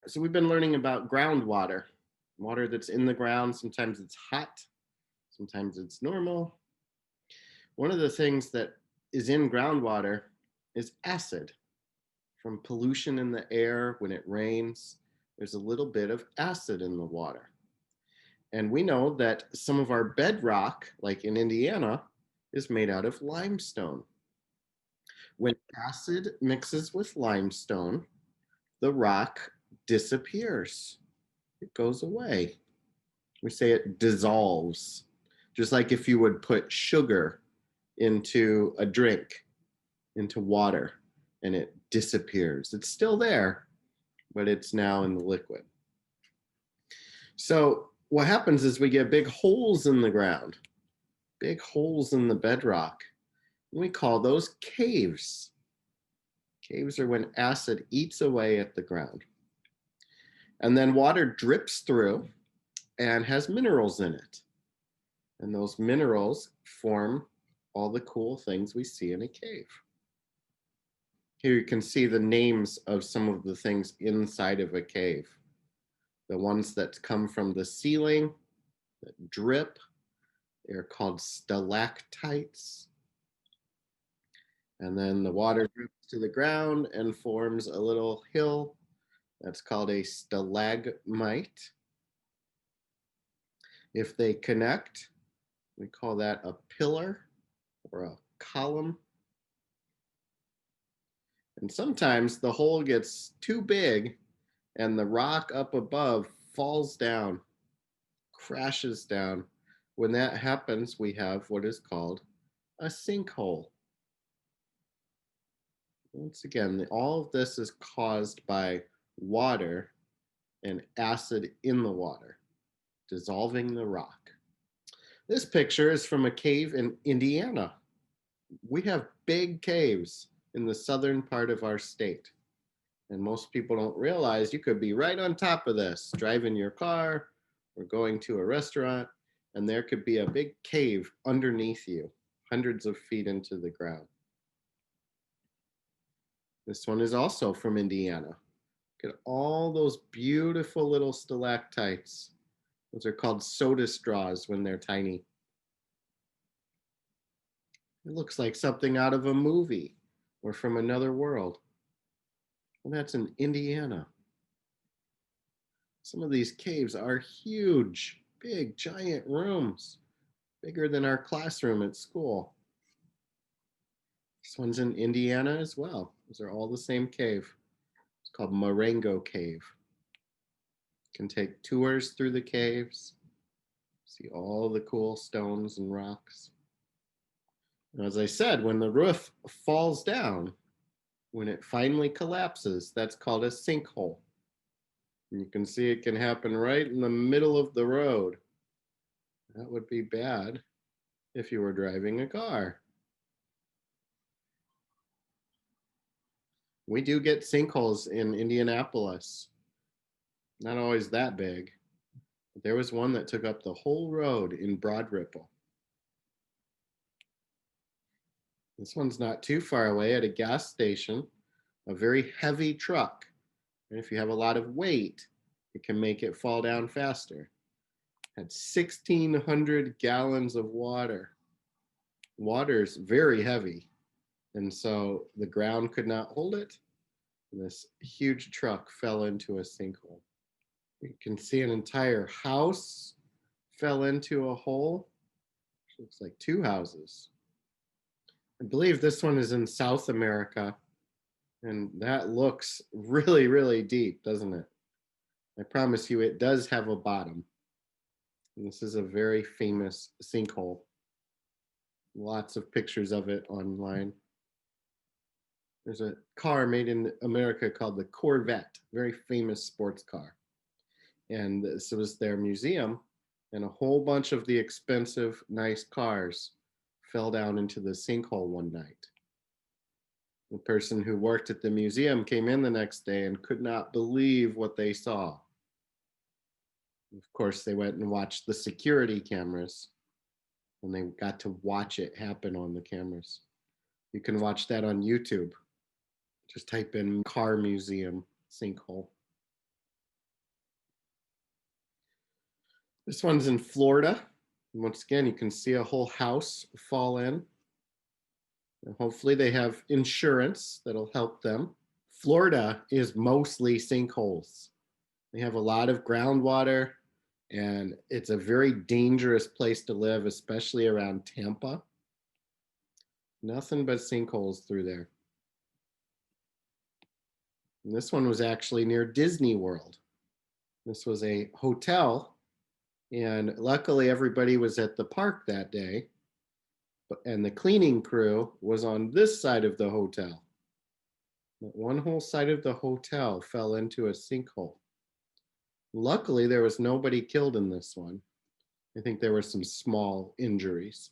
So we've been learning about groundwater, water that's in the ground. Sometimes it's hot, sometimes it's normal. One of the things that is in groundwater is acid from pollution in the air when it rains. There's a little bit of acid in the water. And we know that some of our bedrock, like in Indiana, is made out of limestone. When acid mixes with limestone, the rock disappears. It goes away. We say it dissolves, just like if you would put sugar into a drink, into water, and it disappears. It's still there, but it's now in the liquid. So what happens is we get big holes in the ground, big holes in the bedrock. And we call those caves. Caves are when acid eats away at the ground. And then water drips through and has minerals in it. And those minerals form all the cool things we see in a cave. Here you can see the names of some of the things inside of a cave. The ones that come from the ceiling, that drip, they're called stalactites. And then the water drips to the ground and forms a little hill. That's called a stalagmite. If they connect, we call that a pillar or a column. And sometimes the hole gets too big and the rock up above falls down, crashes down. When that happens, we have what is called a sinkhole. Once again, all of this is caused by water and acid in the water, dissolving the rock. This picture is from a cave in Indiana. We have big caves in the southern part of our state. And most people don't realize you could be right on top of this, driving your car or going to a restaurant, and there could be a big cave underneath you, hundreds of feet into the ground. This one is also from Indiana. Look at all those beautiful little stalactites. Those are called soda straws when they're tiny. It looks like something out of a movie or from another world. And that's in Indiana. Some of these caves are huge, big, giant rooms, bigger than our classroom at school. This one's in Indiana as well. Those are all the same cave. It's called Marengo Cave. You can take tours through the caves, see all the cool stones and rocks. And as I said, when the roof falls down, when it finally collapses, that's called a sinkhole. And you can see it can happen right in the middle of the road. That would be bad if you were driving a car. We do get sinkholes in Indianapolis. Not always that big. But there was one that took up the whole road in Broad Ripple. This one's not too far away at a gas station, a very heavy truck. And if you have a lot of weight, it can make it fall down faster. It had 1,600 gallons of water. Water's very heavy. And so the ground could not hold it. And this huge truck fell into a sinkhole. You can see an entire house fell into a hole. Looks like two houses. I believe this one is in South America. And that looks really, really deep, doesn't it? I promise you, it does have a bottom. And this is a very famous sinkhole. Lots of pictures of it online. There's a car made in America called the Corvette, very famous sports car. And this was their museum, and a whole bunch of the expensive, nice cars fell down into the sinkhole one night. The person who worked at the museum came in the next day and could not believe what they saw. Of course, they went and watched the security cameras, and they got to watch it happen on the cameras. You can watch that on YouTube. Just type in car museum sinkhole. This one's in Florida. And once again, you can see a whole house fall in. And hopefully they have insurance that'll help them. Florida is mostly sinkholes. They have a lot of groundwater, and it's a very dangerous place to live, especially around Tampa. Nothing but sinkholes through there. And this one was actually near Disney World. This was a hotel, and luckily everybody was at the park that day. And the cleaning crew was on this side of the hotel. But one whole side of the hotel fell into a sinkhole. Luckily, there was nobody killed in this one. I think there were some small injuries.